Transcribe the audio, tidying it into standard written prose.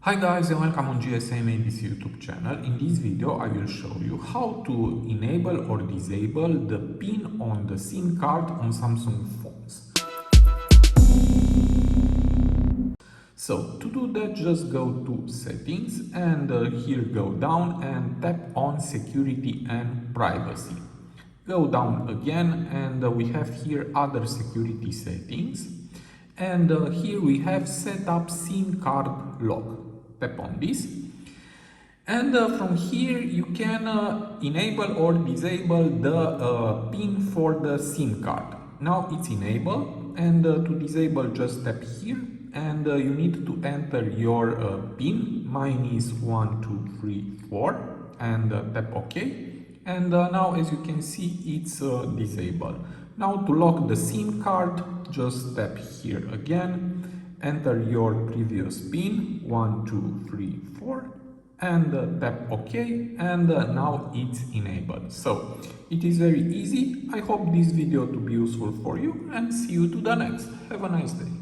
Hi guys and welcome on GSM ABC YouTube channel. In this video I will show you how to enable or disable the PIN on the SIM card on Samsung phones. So to do that, just go to settings and here go down and tap on security and privacy. Go down again and we have here other security settings, and here we have set up SIM card lock. Tap on this, and from here you can enable or disable the PIN for the SIM card. Now it's enabled, and to disable just tap here, and you need to enter your PIN. Mine is 1234 and tap OK. And now as you can see it's disabled. Now to lock the SIM card, just tap here again, enter your previous PIN 1234 and tap OK, and now it's enabled. So it is very easy. I hope this video to be useful for you, and see you to the next. Have a nice day.